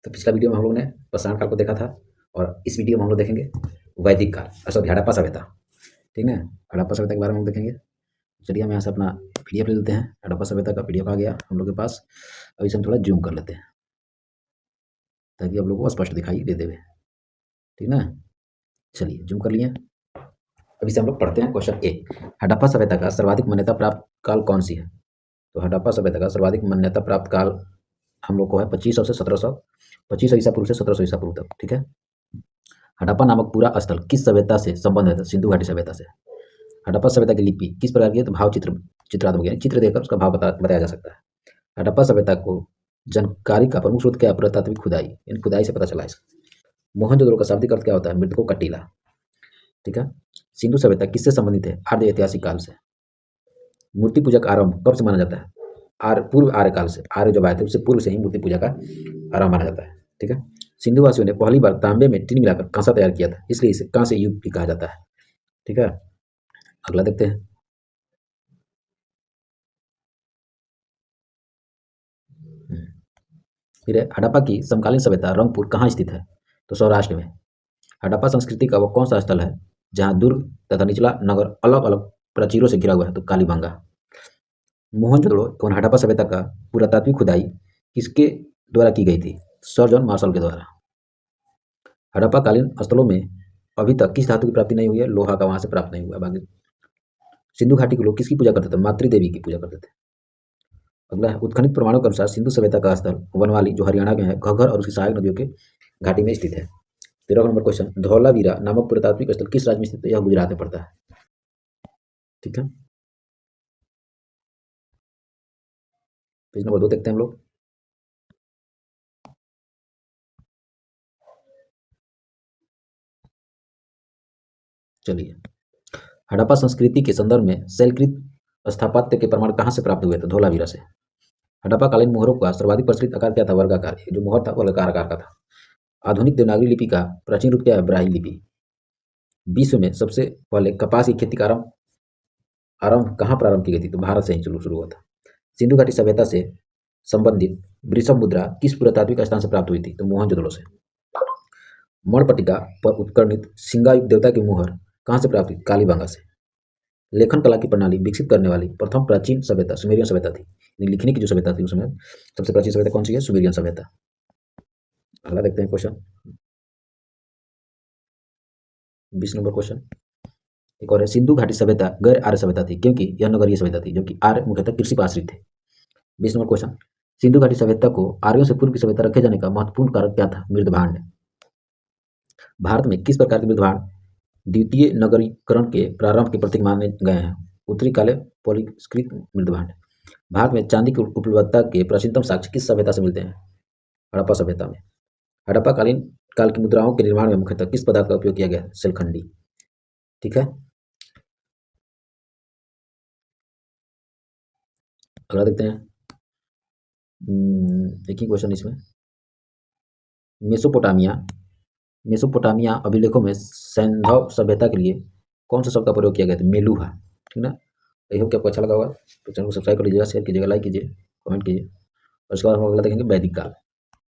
तो पिछला वीडियो में हम लोगों ने पाषाण काल को देखा था और इस वीडियो में हम लोग देखेंगे वैदिक काल, सॉरी हड़प्पा सभ्यता। ठीक है, हड़प्पा सभ्यता के बारे में हम देखेंगे। चलिए हम यहाँ से अपना पीडीएफ ले लेते हैं। हड़प्पा सभ्यता का पीडीएफ आ गया हम लोग के पास। अब इसे हम थोड़ा जूम कर लेते हैं ताकि आप लोगों को स्पष्ट दिखाई दे देवे। ठीक ना, चलिए जूम कर लिए। अब इसे हम लोग पढ़ते हैं। क्वेश्चन ए, हड़प्पा सभ्यता का सर्वाधिक मान्यता प्राप्त काल कौन सी है? तो हड़प्पा सभ्यता का सर्वाधिक मान्यता प्राप्त काल हम लोग को है 2500 से 1700, 2500 ईसा पूर्व से 1700 ईसा पूर्व तक। ठीक है, हड़प्पा नामक पूरा स्थल किस सभ्यता से संबंधित है? सिंधु घाटी सभ्यता से। हड़प्पा सभ्यता की लिपि किस प्रकार की है? तो भाव चित्रात्मक यानी चित्र देखकर उसका भाव बताया जा सकता है। हड़प्पा सभ्यता को जानकारी का प्रमुख स्रोत क्या है? पुरातात्विक खुदाई, यानी खुदाई से पता चला इसका। मोहनजोदड़ो का शाब्दिक अर्थ क्या होता है? मृतकों का टीला। ठीक है, सिंधु सभ्यता किससे संबंधित है? आर्य ऐतिहासिक काल से। मूर्ति पूजा का आरंभ कब से माना जाता है? पूर्व आर्य काल से। आर्य जब आए थे उससे पूर्व से ही मूर्ति पूजा का आरंभ माना जाता है। ठीक है, सिंधु वासियों ने पहली बार तांबे में टीन मिलाकर कांसा तैयार किया था, इसलिए इसे कांस्य युग भी कहा जाता है। ठीक है, अगला देखते हैं। फिर हड़प्पा की समकालीन सभ्यता रंगपुर कहाँ स्थित है? तो सौराष्ट्र में। हड़प्पा संस्कृति का वो कौन सा स्थल है जहाँ दुर्ग तथा निचला नगर अलग अलग प्राचीरों से घिरा हुआ है? तो कालीबंगा। मोहनजोदड़ो एवं हड़प्पा सभ्यता का पुरातात्विक खुदाई किसके द्वारा की गई थी? सर जॉन मार्शल के द्वारा। हड़प्पा कालीन स्थलों में अभी तक किस धातु की प्राप्ति नहीं हुई है? लोहा का वहां से प्राप्त नहीं हुआ। बाकी सिंधु घाटी के लोग किसकी पूजा करते थे? मातृ देवी की पूजा करते थे। अगला है, उत्खनित प्रमाणों के अनुसार सिंधु सभ्यता का स्थल वनवाली जो हरियाणा में है, घग्गर और उसकी सहायक नदियों के घाटी में स्थित है। 13 नंबर क्वेश्चन, धौलावीरा नामक पुरातात्विक स्थल किस राज्य में स्थित है? यह गुजरात में पड़ता है। ठीक है, पेज नंबर 2 देखते हैं हम लोग। चलिए, हड़प्पा संस्कृति के संदर्भ में शैलकृत स्थापत्य के प्रमाण कहाँ से प्राप्त हुए थे? धौलावीरा से। हड़प्पा कालीन मोहरों का सर्वाधिक प्रचलित आकार क्या था? वर्गाकार। जो मोहर था वर्गाकार आकार का था। आधुनिक देवनागरी लिपि का प्राचीन रूप क्या है? ब्राह्मी लिपि। विश्व में सबसे पहले कपास की खेती का आरंभ कहाँ प्रारंभ की गई थी? तो भारत से ही शुरू हुआ था। सिंधु घाटी सभ्यता से संबंधित वृषभ मुद्रा किस पुरातात्विक स्थान से प्राप्त हुई थी? तो मोहनजोदड़ो से। मणपट्टिका पर उत्कीर्णित सिंगायुग देवता की मुहर कहाँ से प्राप्त हुई? कालीबंगा से। लेखन कला की प्रणाली विकसित करने वाली प्रथम प्राचीन सभ्यता सुमेरियन सभ्यता थी। लिखने की जो सभ्यता थी उसमें सबसे प्राचीन सभ्यता कौन सी है? सुमेरियन सभ्यता। अगला देखते हैं क्वेश्चन 20 नंबर क्वेश्चन। एक और है, सिंधु घाटी सभ्यता गैर आर्य सभ्यता थी क्योंकि यह नगरीय सभ्यता थी, जबकि आर्य मुख्यतः कृषि पर आश्रित थे। 20 नंबर क्वेश्चन, सिंधु घाटी सभ्यता को आर्यों से पूर्व की सभ्यता रखे जाने का महत्वपूर्ण कारक क्या था? मृदभांड। भारत में किस प्रकार के मृदभांड द्वितीय नगरीकरण के प्रारंभ के प्रतीक माने गए हैं? उत्तरी काले पॉलिस्कृत मृदभांड। भारत में चांदी की उपलब्धता के प्राचीनतम साक्ष्य किस सभ्यता से मिलते हैं? हड़प्पा सभ्यता में। हड़प्पा कालीन काल की मुद्राओं के निर्माण में मुख्यतः किस पदार्थ का उपयोग किया गया? शिलखंडी। ठीक है, अगला देखते हैं। एक ही क्वेश्चन इसमें। मेसोपोटामिया अभिलेखों में सैंधव सभ्यता के लिए कौन सा शब्द का प्रयोग किया गया था? मेलुहा। ठीक ना, आई होप कि आपको अच्छा लगा होगा। तो चैनल को सब्सक्राइब कर लीजिएगा, शेयर कीजिएगा, लाइक कीजिए, कमेंट कीजिए। और उसके बाद हम अगला देखेंगे वैदिक काल।